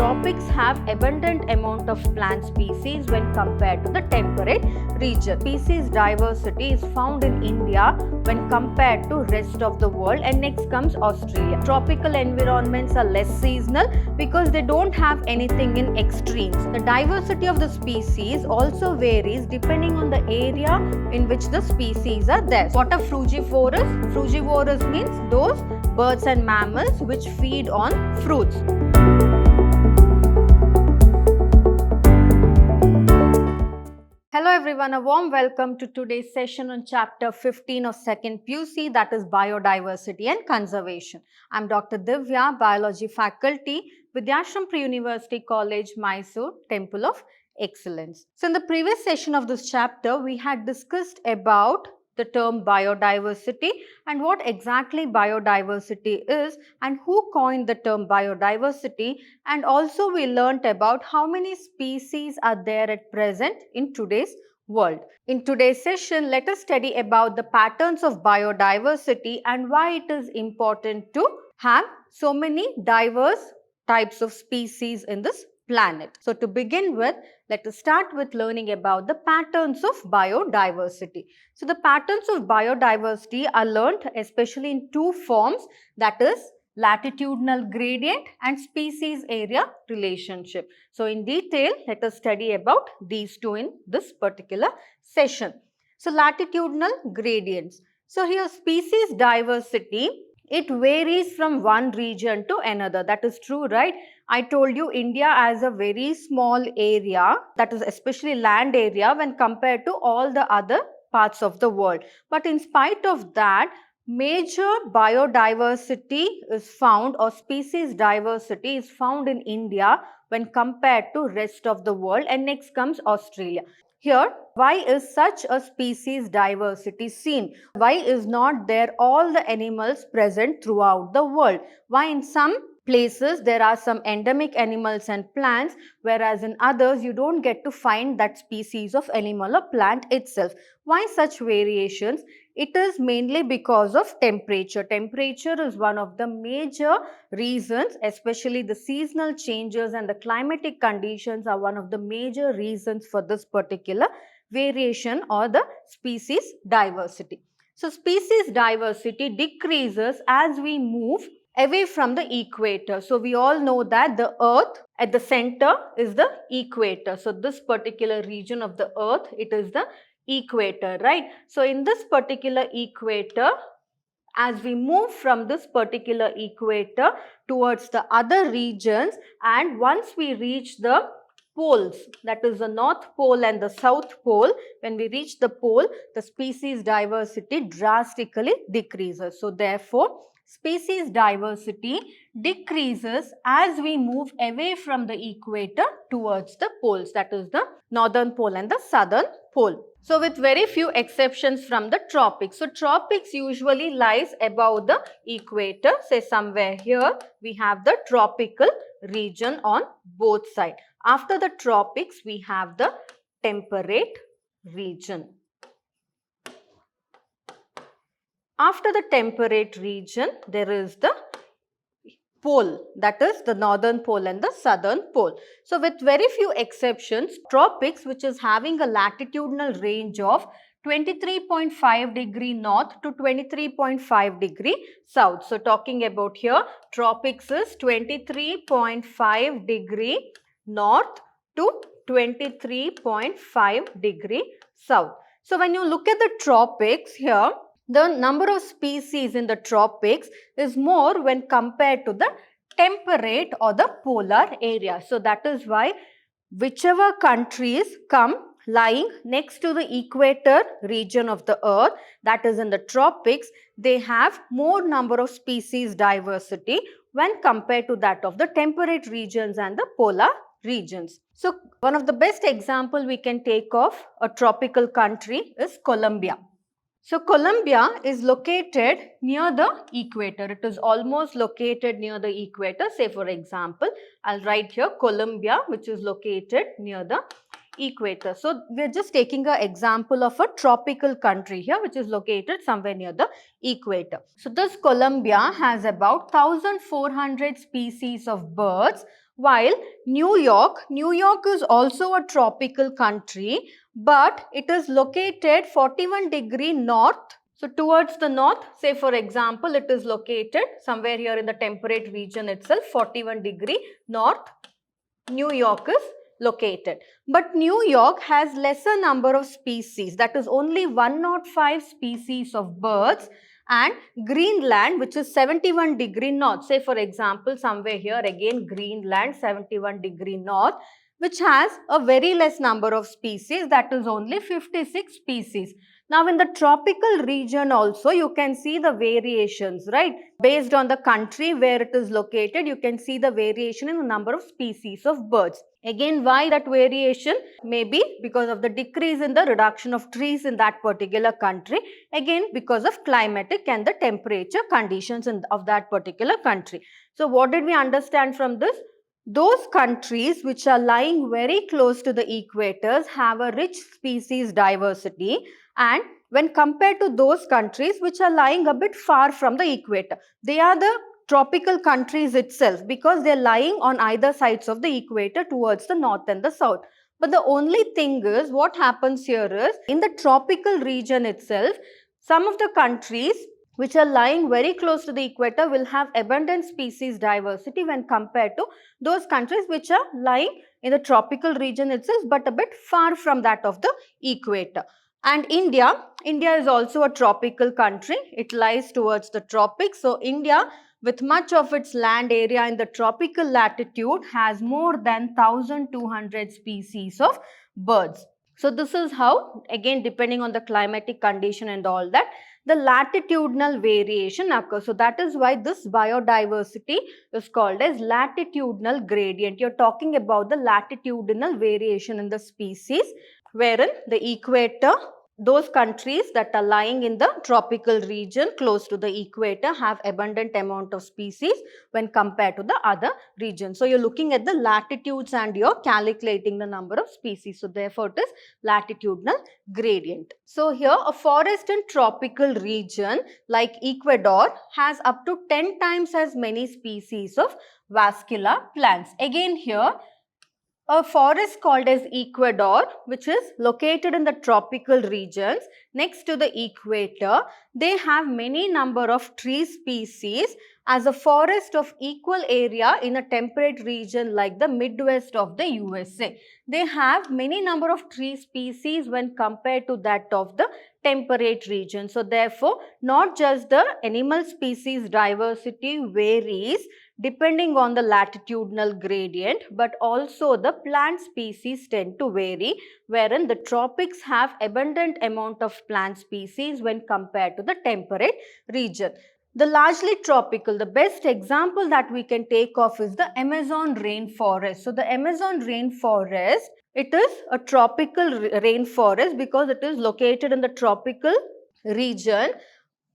tropics have abundant amount of plant species when compared to the temperate region. Species diversity is found in India when compared to rest of the world, and next comes Australia. Tropical environments are less seasonal because they don't have anything in extremes. The diversity of the species also varies depending on the area in which the species are there. What are frugivorous? Frugivorous means those birds and mammals which feed on fruits. Hello everyone, a warm welcome to today's session on chapter 15 of 2nd PUC, that is Biodiversity and Conservation. I am Dr. Divya, Biology Faculty, Vidhyaashram Pre-University College, Mysuru, Temple of Excellence. So in the previous session of this chapter, we had discussed about the term biodiversity and what exactly biodiversity is and who coined the term biodiversity, and also we learnt about how many species are there at present in today's world. In today's session, let us study about the patterns of biodiversity and why it is important to have so many diverse types of species in this planet. So to begin with, let us start with learning about the patterns of biodiversity. So the patterns of biodiversity are learnt especially in two forms, that is latitudinal gradient and species area relationship. So in detail, let us study about these two in this particular session. So latitudinal gradients. So here species diversity, it varies from one region to another. That is true, right? I told you India has a very small area, that is especially land area when compared to all the other parts of the world. But in spite of that, major biodiversity is found, or species diversity is found in India when compared to rest of the world, and next comes Australia. Here, why is such a species diversity seen? Why is not there all the animals present throughout the world? Why in some places there are some endemic animals and plants, whereas in others you don't get to find that species of animal or plant itself? Why such variations? It is mainly because of temperature. Temperature is one of the major reasons, especially the seasonal changes and the climatic conditions are one of the major reasons for this particular variation or the species diversity. So species diversity decreases as we move away from the equator. So we all know that the earth at the center is the equator. So this particular region of the earth, it is the equator, right? So in this particular equator, as we move from this particular equator towards the other regions, and once we reach the poles, that is the North Pole and the South Pole, when we reach the pole, the species diversity drastically decreases. So therefore, species diversity decreases as we move away from the equator towards the poles, that is the Northern Pole and the Southern Pole. So with very few exceptions from the tropics. So tropics usually lies above the equator, say somewhere here we have the tropical region on both sides. After the tropics we have the temperate region. After the temperate region, there is the pole, that is the Northern Pole and the Southern Pole. So with very few exceptions, tropics, which is having a latitudinal range of 23.5 degree north to 23.5 degree south. So talking about here, tropics is 23.5 degree north to 23.5 degree south. So when you look at the tropics here, the number of species in the tropics is more when compared to the temperate or the polar area. So that is why whichever countries come lying next to the equator region of the earth, that is in the tropics, they have more number of species diversity when compared to that of the temperate regions and the polar regions. So one of the best example we can take of a tropical country is Colombia. So Colombia is located near the equator. It is almost located near the equator. Say for example, I'll write here Colombia, which is located near the equator. So we're just taking an example of a tropical country here, which is located somewhere near the equator. So this Colombia has about 1,400 species of birds, While New York is also a tropical country, but it is located 41 degree north. So towards the north, say for example, it is located somewhere here in the temperate region itself, 41 degree north, New York is located. But New York has lesser number of species, that is only 105 species of birds, and Greenland, which is 71 degree north, say for example somewhere here again Greenland 71 degree north, which has a very less number of species, that is only 56 species. Now in the tropical region also you can see the variations, right? Based on the country where it is located, you can see the variation in the number of species of birds. Again, why that variation? Maybe because of the decrease in the reduction of trees in that particular country. Again, because of climatic and the temperature conditions of that particular country. So what did we understand from this? Those countries which are lying very close to the equators have a rich species diversity, and when compared to those countries which are lying a bit far from the equator, they are the tropical countries itself because they are lying on either sides of the equator towards the north and the south. But the only thing is, what happens here is, in the tropical region itself, some of the countries which are lying very close to the equator will have abundant species diversity when compared to those countries which are lying in the tropical region itself but a bit far from that of the equator. And India is also a tropical country. It lies towards the tropics. So India, with much of its land area in the tropical latitude, has more than 1,200 species of birds. So this is how, again depending on the climatic condition and all that, the latitudinal variation occurs. So that is why this biodiversity is called as latitudinal gradient. You're talking about the latitudinal variation in the species, wherein the equator, those countries that are lying in the tropical region close to the equator have abundant amount of species when compared to the other regions. So you're looking at the latitudes and you're calculating the number of species. So therefore it is latitudinal gradient. So here a forest and tropical region like Ecuador has up to 10 times as many species of vascular plants. Again here, a forest called as Ecuador, which is located in the tropical regions next to the equator, they have many number of tree species as a forest of equal area in a temperate region like the Midwest of the USA. They have many number of tree species when compared to that of the temperate region. So therefore, not just the animal species diversity varies depending on the latitudinal gradient, but also the plant species tend to vary, wherein the tropics have abundant amount of plant species when compared to the temperate region. The largely tropical, the best example that we can take of is the Amazon rainforest. So the Amazon rainforest, it is a tropical rainforest because it is located in the tropical region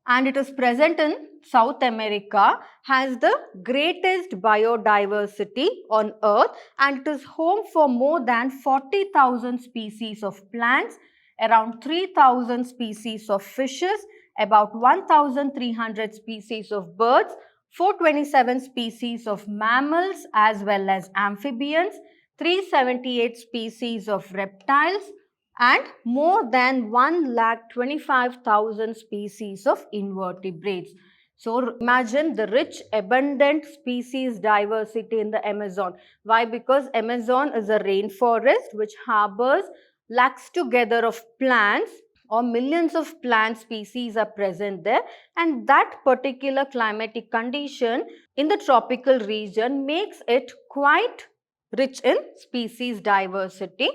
and it is present in South America, has the greatest biodiversity on earth, and it is home for more than 40,000 species of plants, around 3,000 species of fishes, about 1,300 species of birds, 427 species of mammals as well as amphibians, 378 species of reptiles, and more than 1,25,000 species of invertebrates. So imagine the rich, abundant species diversity in the Amazon. Why? Because Amazon is a rainforest which harbors lakhs together of plants, or millions of plant species are present there, and that particular climatic condition in the tropical region makes it quite rich in species diversity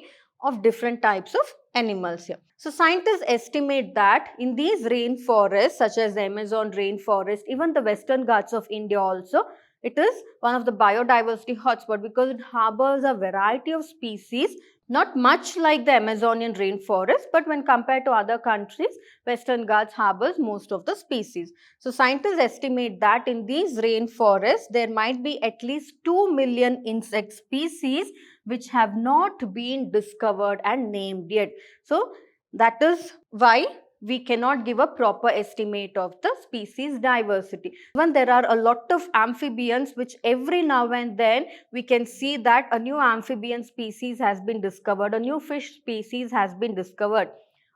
of different types of animals here. So scientists estimate that in these rainforests such as the Amazon rainforest, even the Western Ghats of India also, it is one of the biodiversity hotspot because it harbors a variety of species, not much like the Amazonian rainforest, but when compared to other countries, Western Ghats harbors most of the species. So scientists estimate that in these rainforests, there might be at least 2 million insect species which have not been discovered and named yet. So that is why we cannot give a proper estimate of the species diversity. Even there are a lot of amphibians which every now and then we can see that a new amphibian species has been discovered, a new fish species has been discovered,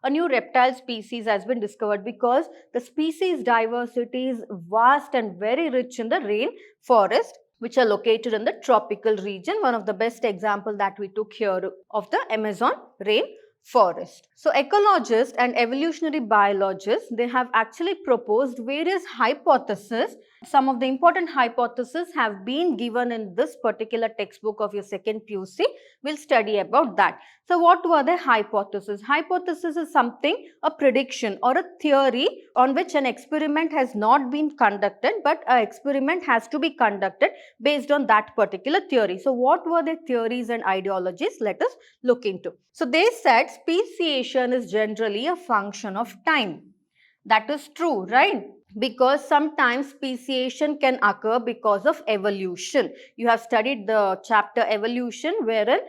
a new reptile species has been discovered, because the species diversity is vast and very rich in the rainforest which are located in the tropical region. One of the best example that we took here of the Amazon rainforest. So ecologists and evolutionary biologists, they have actually proposed various hypotheses. Some of the important hypotheses have been given in this particular textbook of your second PUC. We'll study about that. So what were the hypotheses? Hypothesis is something, a prediction or a theory on which an experiment has not been conducted, but an experiment has to be conducted based on that particular theory. So what were the theories and ideologies? Let us look into. So they said speciation is generally a function of time. That is true, right? Because sometimes speciation can occur because of evolution. You have studied the chapter evolution, wherein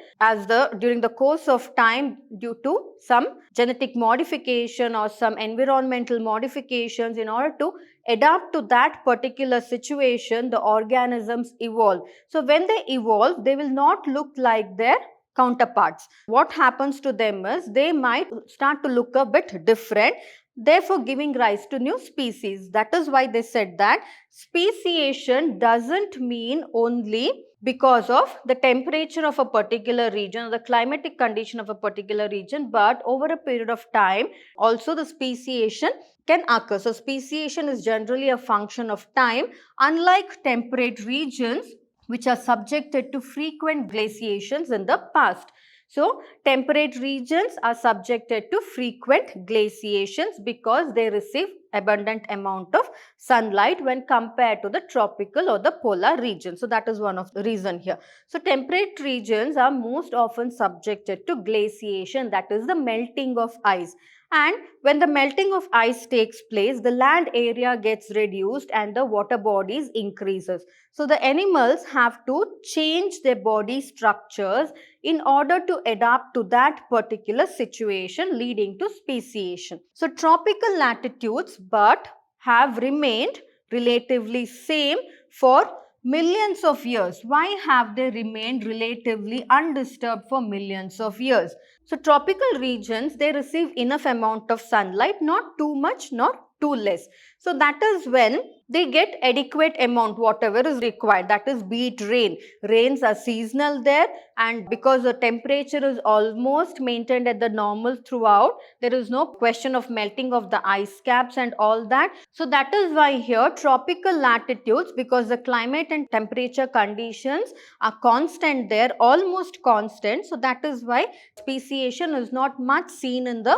during the course of time, due to some genetic modification or some environmental modifications, in order to adapt to that particular situation, the organisms evolve. So when they evolve, they will not look like their counterparts. What happens to them is they might start to look a bit different, therefore giving rise to new species. That is why they said that speciation doesn't mean only because of the temperature of a particular region or the climatic condition of a particular region, but over a period of time also the speciation can occur. So speciation is generally a function of time, unlike temperate regions which are subjected to frequent glaciations in the past. So temperate regions are subjected to frequent glaciations because they receive abundant amount of sunlight when compared to the tropical or the polar region. So that is one of the reason here. So temperate regions are most often subjected to glaciation, that is the melting of ice. And when the melting of ice takes place, the land area gets reduced and the water bodies increases. So the animals have to change their body structures in order to adapt to that particular situation, leading to speciation. So tropical latitudes but have remained relatively same for millions of years. Why have they remained relatively undisturbed for millions of years? So tropical regions, they receive enough amount of sunlight, not too much nor too less. So that is when they get adequate amount, whatever is required, that is be it rain. Rains are seasonal there, and because the temperature is almost maintained at the normal throughout, there is no question of melting of the ice caps and all that. So that is why here tropical latitudes, because the climate and temperature conditions are constant there, almost constant. So that is why speciation is not much seen in the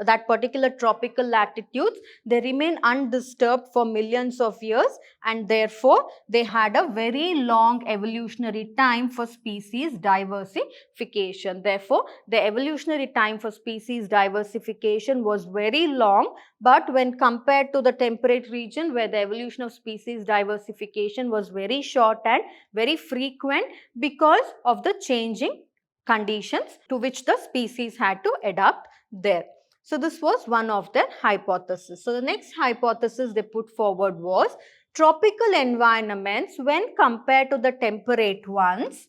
that particular tropical latitudes. They remain undisturbed for millions of years, and therefore they had a very long evolutionary time for species diversification. Therefore, the evolutionary time for species diversification was very long, but when compared to the temperate region where the evolution of species diversification was very short and very frequent because of the changing conditions to which the species had to adapt there. So this was one of their hypotheses. So the next hypothesis they put forward was tropical environments, when compared to the temperate ones,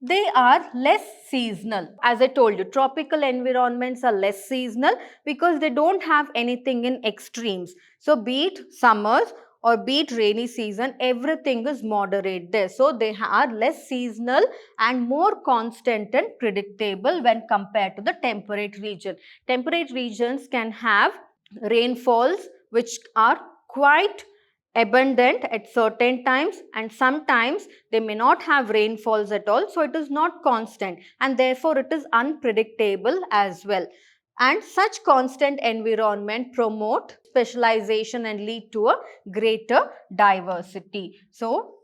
they are less seasonal. As I told you, tropical environments are less seasonal because they don't have anything in extremes. So be it summers or be it rainy season, everything is moderate there. So they are less seasonal and more constant and predictable when compared to the temperate region. Temperate regions can have rainfalls which are quite abundant at certain times, and sometimes they may not have rainfalls at all. So it is not constant, and therefore it is unpredictable as well. And such constant environment promote specialization and lead to a greater diversity. So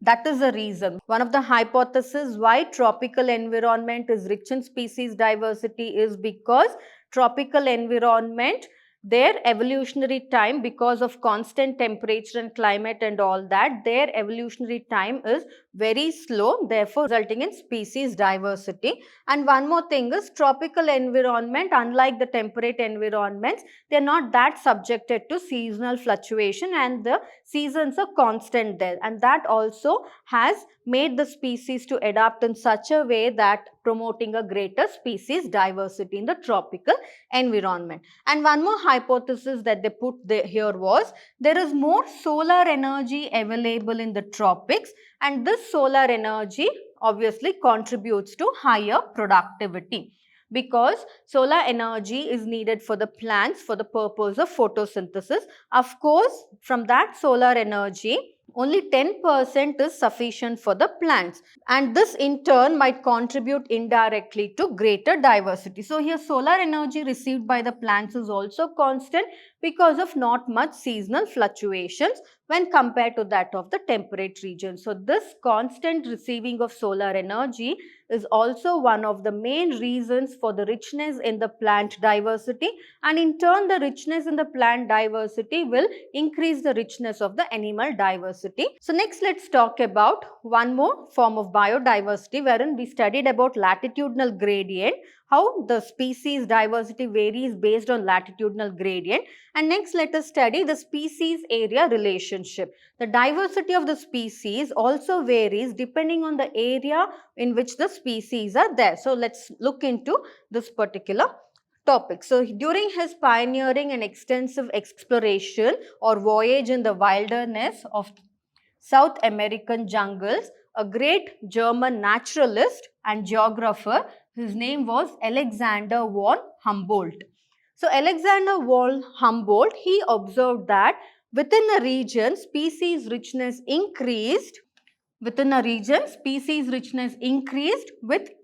that is the reason. One of the hypotheses why tropical environment is rich in species diversity is because tropical environment, their evolutionary time, because of constant temperature and climate and all that, their evolutionary time is very slow, therefore resulting in species diversity. And one more thing is tropical environment, unlike the temperate environments, they are not that subjected to seasonal fluctuation and the seasons are constant there, and that also has made the species to adapt in such a way that promoting a greater species diversity in the tropical environment. And one more hypothesis that they put here was there is more solar energy available in the tropics, and this solar energy obviously contributes to higher productivity, because solar energy is needed for the plants for the purpose of photosynthesis. Of course, from that solar energy, only 10% is sufficient for the plants, and this in turn might contribute indirectly to greater diversity. So here solar energy received by the plants is also constant because of not much seasonal fluctuations when compared to that of the temperate region. So this constant receiving of solar energy is also one of the main reasons for the richness in the plant diversity, and in turn the richness in the plant diversity will increase the richness of the animal diversity. So next let's talk about one more form of biodiversity wherein we studied about latitudinal gradient, how the species diversity varies based on latitudinal gradient. And next let us study the species area relationship. The diversity of the species also varies depending on the area in which the species are there. So let's look into this particular topic. So during his pioneering and extensive exploration or voyage in the wilderness of South American jungles, a great German naturalist and geographer, his name was Alexander von Humboldt. So Alexander von Humboldt, he observed that within a region, species richness increased with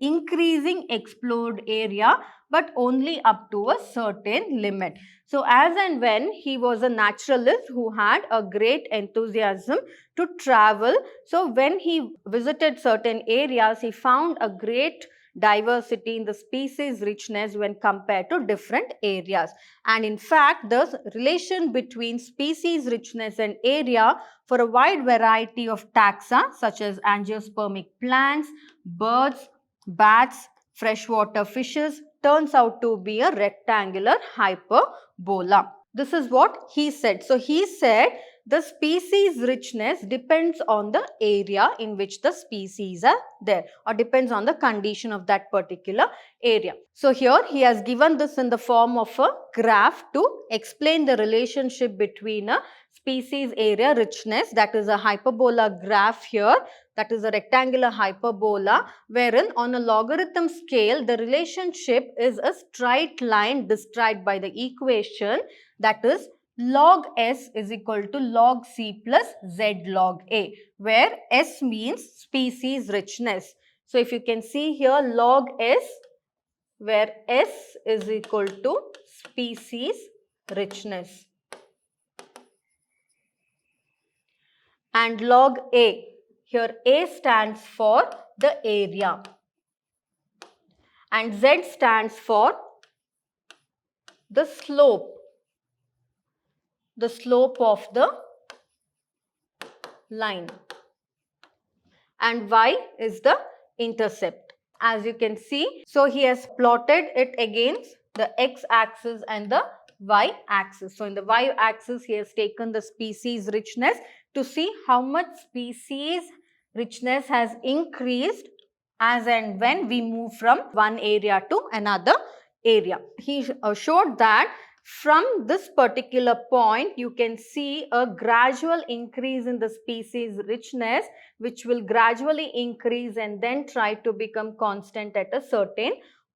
increasing explored area, but only up to a certain limit. So as and when he was a naturalist who had a great enthusiasm to travel, so when he visited certain areas, he found a great diversity in the species richness when compared to different areas. And in fact, the relation between species richness and area for a wide variety of taxa such as angiospermic plants, birds, bats, freshwater fishes turns out to be a rectangular hyperbola. This is what he said. So he said the species richness depends on the area in which the species are there, or depends on the condition of that particular area. So here he has given this in the form of a graph to explain the relationship between a species area richness, that is a hyperbola graph here, that is a rectangular hyperbola, wherein on a logarithm scale the relationship is a straight line described by the equation, that is log S is equal to log C plus Z log A, where S means species richness. So if you can see here log S, where S is equal to species richness, and log A, here A stands for the area and Z stands for the slope of the line, and Y is the intercept. As you can see, so he has plotted it against the x-axis and the y-axis. So in the y-axis he has taken the species richness to see how much species richness has increased as and when we move from one area to another area. He showed that from this particular point you can see a gradual increase in the species richness, which will gradually increase and then try to become constant at a certain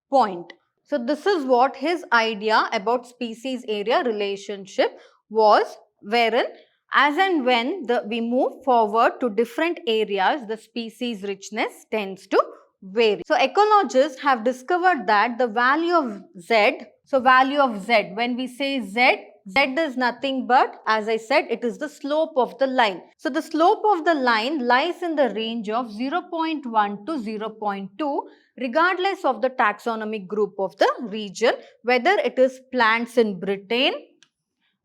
point. So this is what his idea about species area relationship was, wherein as and when we move forward to different areas, the species richness tends to vary. So ecologists have discovered that the value of Z, when we say Z is nothing but, as I said, it is the slope of the line. So the slope of the line lies in the range of 0.1 to 0.2 regardless of the taxonomic group of the region, whether it is plants in Britain,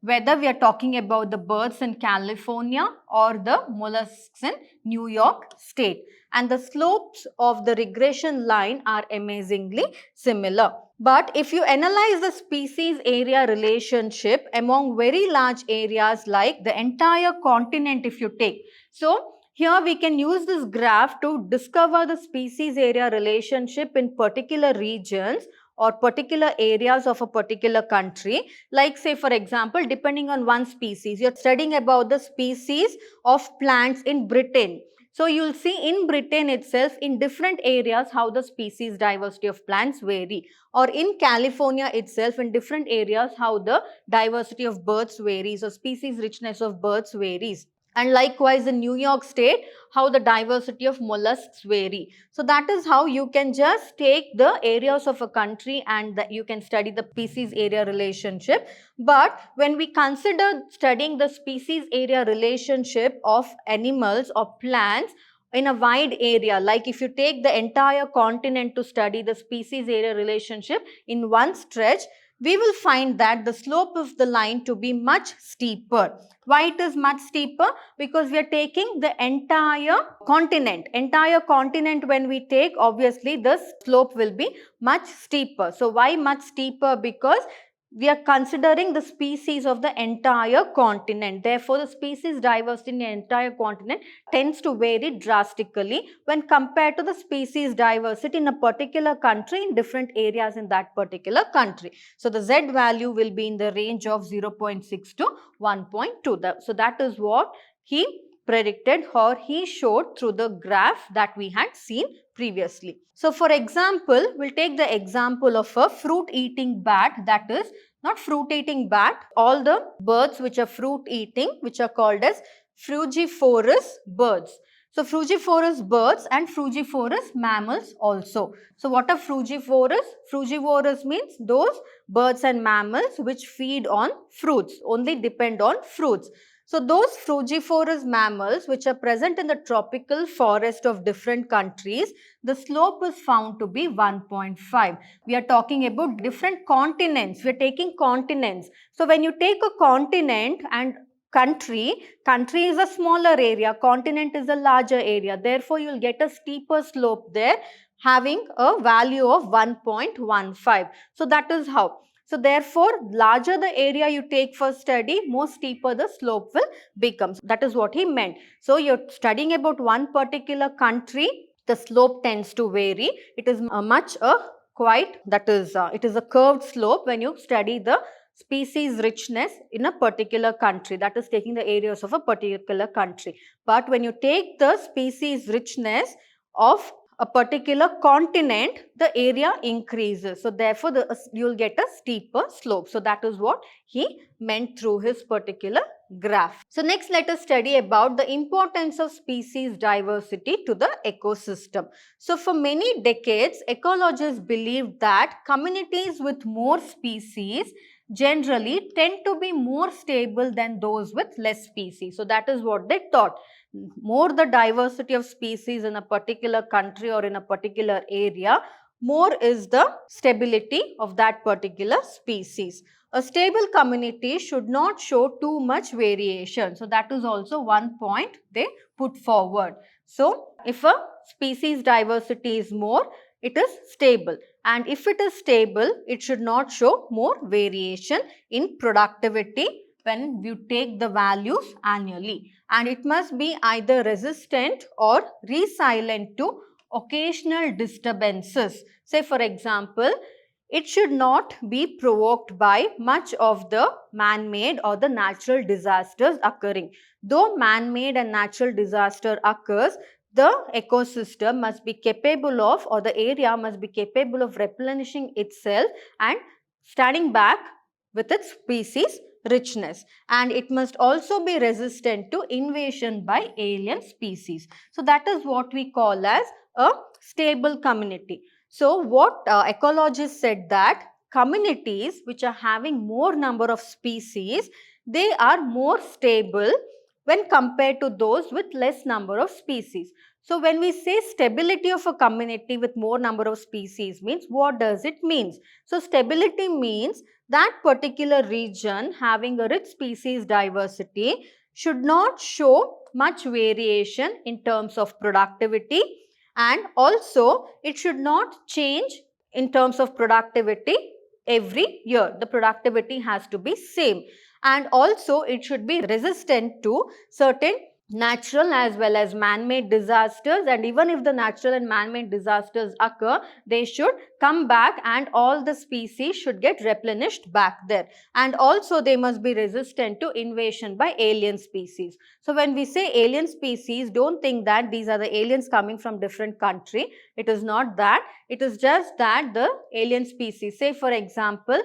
whether we are talking about the birds in California or the mollusks in New York State. And the slopes of the regression line are amazingly similar. But if you analyze the species area relationship among very large areas like the entire continent, if you take, so here we can use this graph to discover the species area relationship in particular regions or particular areas of a particular country. Like say for example, depending on one species, you're studying about the species of plants in Britain. So you'll see in Britain itself, in different areas, how the species diversity of plants vary. Or in California itself, in different areas, how the diversity of birds varies or species richness of birds varies. And likewise in New York State, how the diversity of mollusks vary. So that is how you can just take the areas of a country and you can study the species area relationship. But when we consider studying the species area relationship of animals or plants in a wide area, like if you take the entire continent to study the species area relationship in one stretch, we will find that the slope of the line to be much steeper. Why it is much steeper? Because we are taking the entire continent. Entire continent when we take, obviously the slope will be much steeper. So why much steeper? Because we are considering the species of the entire continent. Therefore, the species diversity in the entire continent tends to vary drastically when compared to the species diversity in a particular country in different areas in that particular country. So, the Z value will be in the range of 0.6 to 1.2. So, that is what he predicted or he showed through the graph that we had seen previously. So, for example, we'll take the example of a fruit eating bat, that is not fruit eating bat, all the birds which are fruit eating, which are called as frugivorous birds. So, frugivorous birds and frugivorous mammals also. So, what are frugivorous? Frugivorous means those birds and mammals which feed on fruits, only depend on fruits. So, those frugivorous mammals which are present in the tropical forest of different countries, the slope is found to be 1.5. We are talking about different continents. We are taking continents. So, when you take a continent and country is a smaller area, continent is a larger area. Therefore, you will get a steeper slope there having a value of 1.15. So, that is how. So, therefore, larger the area you take for study, more steeper the slope will become. That is what he meant. So, you are studying about one particular country, the slope tends to vary. It is it is a curved slope when you study the species richness in a particular country, that is taking the areas of a particular country. But when you take the species richness of a particular continent, the area increases. So, therefore, you will get a steeper slope. So, that is what he meant through his particular graph. So, next let us study about the importance of species diversity to the ecosystem. So, for many decades, ecologists believed that communities with more species generally tend to be more stable than those with less species. So, that is what they thought. More the diversity of species in a particular country or in a particular area, more is the stability of that particular species. A stable community should not show too much variation. So, that is also one point they put forward. So, if a species diversity is more, it is stable, and if it is stable, it should not show more variation in productivity when you take the values annually, and it must be either resistant or resilient to occasional disturbances. Say for example, it should not be provoked by much of the man-made or the natural disasters occurring. Though man-made and natural disaster occurs, the ecosystem must be capable of, or the area must be capable of replenishing itself and standing back with its species richness, and it must also be resistant to invasion by alien species. So, that is what we call as a stable community. So, what ecologists said that communities which are having more number of species, they are more stable when compared to those with less number of species. So, when we say stability of a community with more number of species means, what does it mean? So, stability means that particular region having a rich species diversity should not show much variation in terms of productivity, and also it should not change in terms of productivity every year. The productivity has to be same, and also it should be resistant to certain natural as well as man-made disasters, and even if the natural and man-made disasters occur, they should come back and all the species should get replenished back there, and also they must be resistant to invasion by alien species. So when we say alien species, don't think that these are the aliens coming from different country. It is not that. It is just that the alien species, say for example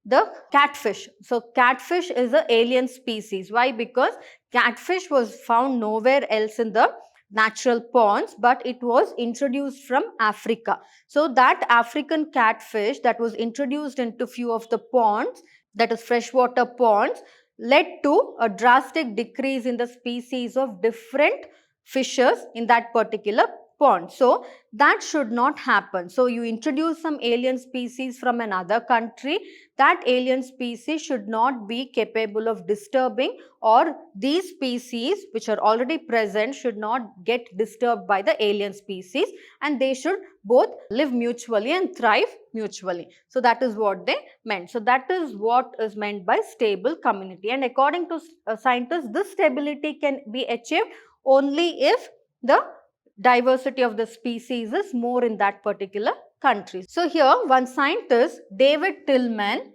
the catfish. So catfish is an alien species. Why? Because catfish was found nowhere else in the natural ponds, but it was introduced from Africa. So that African catfish that was introduced into few of the ponds, that is freshwater ponds, led to a drastic decrease in the species of different fishes in that particular pond. So that should not happen. So you introduce some alien species from another country, that alien species should not be capable of disturbing, or these species which are already present should not get disturbed by the alien species, and they should both live mutually and thrive mutually. So that is what they meant. So that is what is meant by stable community, and according to scientists, this stability can be achieved only if the diversity of the species is more in that particular country. So here one scientist, David Tillman,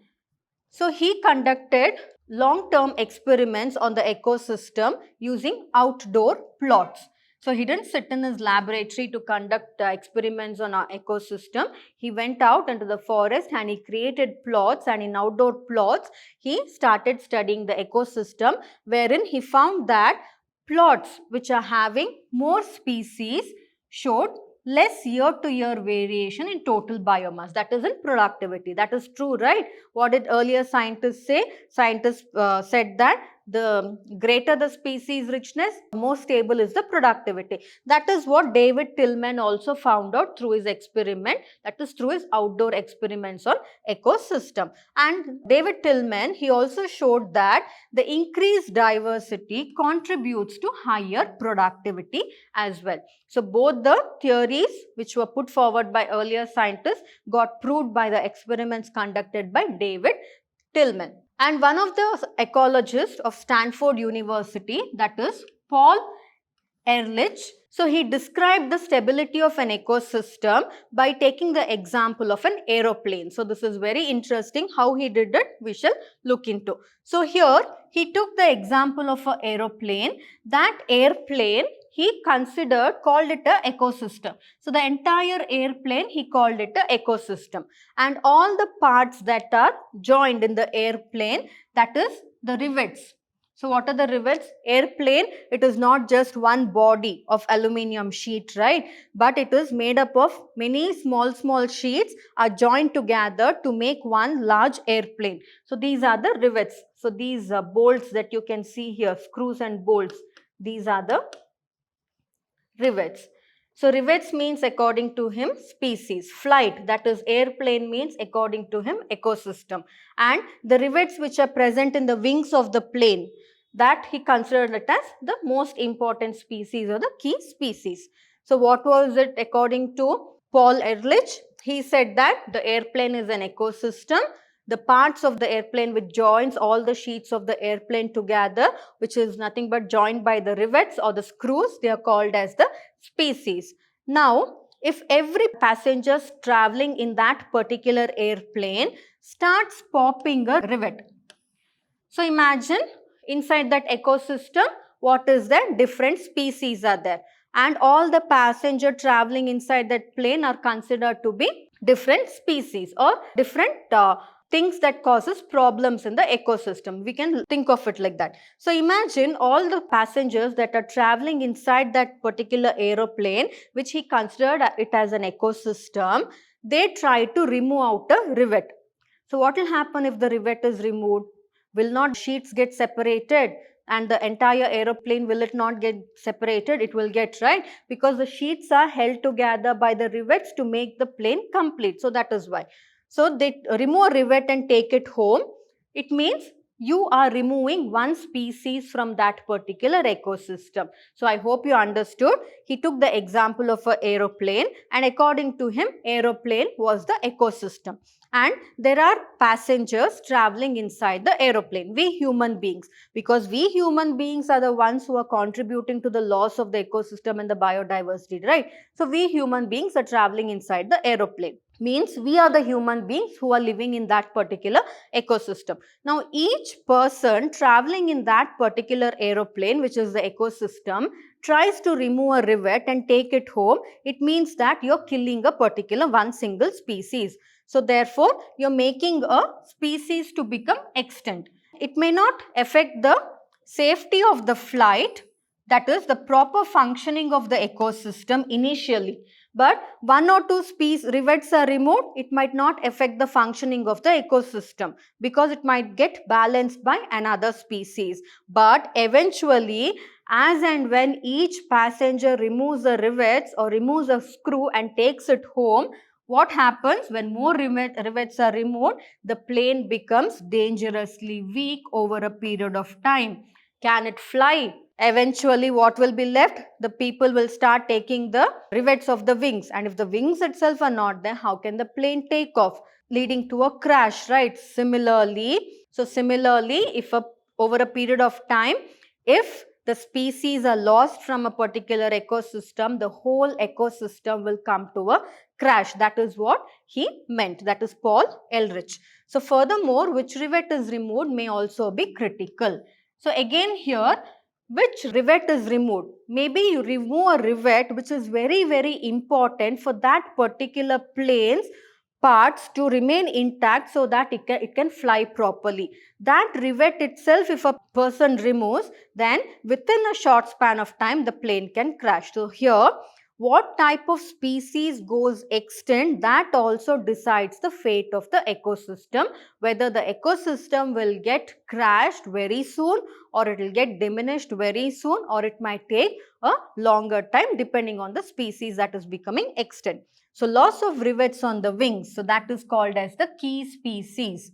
so he conducted long-term experiments on the ecosystem using outdoor plots. So he didn't sit in his laboratory to conduct experiments on our ecosystem. He went out into the forest and he created plots, and in outdoor plots he started studying the ecosystem, wherein he found that plots which are having more species showed less year-to-year variation in total biomass, that is in productivity. That is true, right? What did earlier scientists say? Scientists said that the greater the species richness, more stable is the productivity. That is what David Tillman also found out through his experiment, that is through his outdoor experiments on ecosystem. And David Tillman, he also showed that the increased diversity contributes to higher productivity as well. So both the theories which were put forward by earlier scientists got proved by the experiments conducted by David Tillman. And one of the ecologists of Stanford University, that is Paul Ehrlich, so he described the stability of an ecosystem by taking the example of an aeroplane. So this is very interesting. How he did it, we shall look into. So here he took the example of an aeroplane. That airplane he called it an ecosystem. So the entire airplane he called it an ecosystem, and all the parts that are joined in the airplane, that is the rivets. So what are the rivets? Airplane, it is not just one body of aluminium sheet, right? But it is made up of many small sheets are joined together to make one large airplane. So these are the rivets. So these bolts that you can see here, screws and bolts, these are the rivets. So rivets means according to him species. Flight, that is airplane, means according to him ecosystem. And the rivets which are present in the wings of the plane, that he considered it as the most important species or the key species. So what was it according to Paul Ehrlich? He said that the airplane is an ecosystem. The parts of the airplane which joins all the sheets of the airplane together, which is nothing but joined by the rivets or the screws, they are called as the species. Now, if every passenger traveling in that particular airplane starts popping a rivet, so imagine inside that ecosystem, what is there? Different species are there, and all the passenger traveling inside that plane are considered to be different species or different things that causes problems in the ecosystem. We can think of it like that. So imagine all the passengers that are traveling inside that particular aeroplane, which he considered it as an ecosystem, they try to remove out a rivet. So what will happen if the rivet is removed? Will not sheets get separated? And the entire aeroplane, will it not get separated? It will get, right? Because the sheets are held together by the rivets to make the plane complete. So that is why. So they remove a rivet and take it home. It means you are removing one species from that particular ecosystem. So I hope you understood. He took the example of an aeroplane, and according to him, aeroplane was the ecosystem. And there are passengers traveling inside the aeroplane, we human beings, because we human beings are the ones who are contributing to the loss of the ecosystem and the biodiversity, right? So we human beings are traveling inside the aeroplane. Means we are the human beings who are living in that particular ecosystem. Now each person traveling in that particular aeroplane, which is the ecosystem, tries to remove a rivet and take it home. It means that you're killing a particular one single species. So therefore, you're making a species to become extinct. It may not affect the safety of the flight, that is the proper functioning of the ecosystem initially. But one or two rivets are removed, it might not affect the functioning of the ecosystem because it might get balanced by another species. But eventually, as and when each passenger removes the rivets or removes a screw and takes it home, what happens when more rivets are removed? The plane becomes dangerously weak over a period of time. Can it fly? Eventually, what will be left? The people will start taking the rivets of the wings, and if the wings itself are not there, how can the plane take off? Leading to a crash, right? Similarly, if over a period of time, if the species are lost from a particular ecosystem, the whole ecosystem will come to a crash. That is what he meant. That is Paul Ehrlich. So furthermore, which rivet is removed may also be critical. So again here, which rivet is removed? Maybe you remove a rivet which is very, very important for that particular plane's parts to remain intact so that it can fly properly. That rivet itself, if a person removes, then within a short span of time, the plane can crash. So here, what type of species goes extinct, that also decides the fate of the ecosystem, whether the ecosystem will get crashed very soon or it will get diminished very soon, or it might take a longer time depending on the species that is becoming extinct. So loss of rivets on the wings, so that is called as the key species.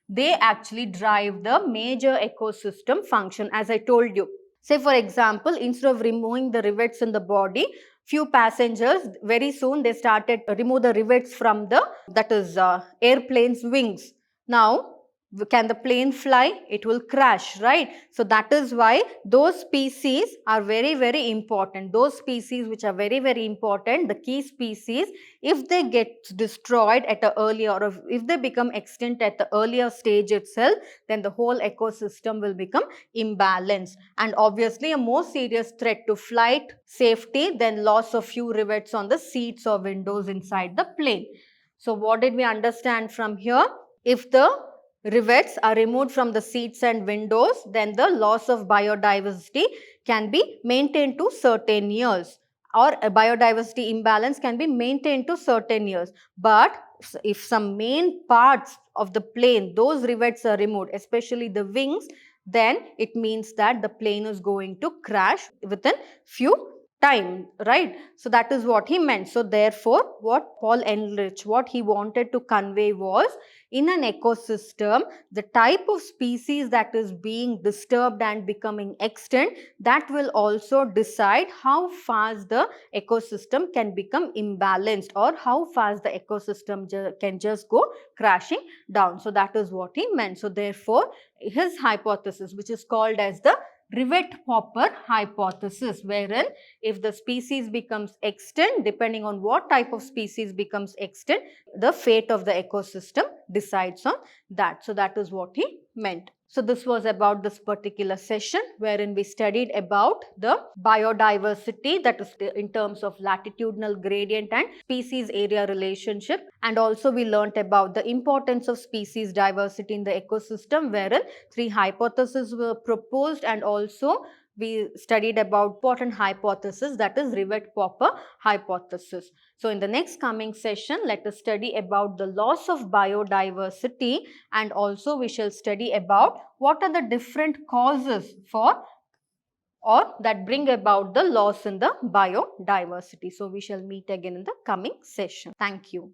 They actually drive the major ecosystem function, as I told you. Say for example, instead of removing the rivets in the body, few passengers, very soon they started to remove the rivets from the, that is airplane's wings. Now, can the plane fly? It will crash, right? So that is why those species are very, very important. Those species which are very, very important, the key species, if they get destroyed at an earlier, or if they become extinct at the earlier stage itself, then the whole ecosystem will become imbalanced. And obviously a more serious threat to flight safety than loss of few rivets on the seats or windows inside the plane. So what did we understand from here? If the rivets are removed from the seats and windows, then the loss of biodiversity can be maintained to certain years, or a biodiversity imbalance can be maintained to certain years. But if some main parts of the plane, those rivets are removed, especially the wings, then it means that the plane is going to crash within few time, right? So that is what he meant. So therefore, what Paul Ehrlich, what he wanted to convey was, in an ecosystem, the type of species that is being disturbed and becoming extinct, that will also decide how fast the ecosystem can become imbalanced, or how fast the ecosystem can just go crashing down. So that is what he meant. So therefore, his hypothesis, which is called as the rivet popper hypothesis, wherein if the species becomes extinct, depending on what type of species becomes extinct, the fate of the ecosystem decides on that. So that is what he meant. So this was about this particular session, wherein we studied about the biodiversity, that is in terms of latitudinal gradient and species area relationship, and also we learnt about the importance of species diversity in the ecosystem, wherein 3 hypotheses were proposed, and also we studied about important hypothesis, that is rivet popper hypothesis. So in the next coming session, let us study about the loss of biodiversity, and also we shall study about what are the different causes for, or that bring about the loss in the biodiversity. So we shall meet again in the coming session. Thank you.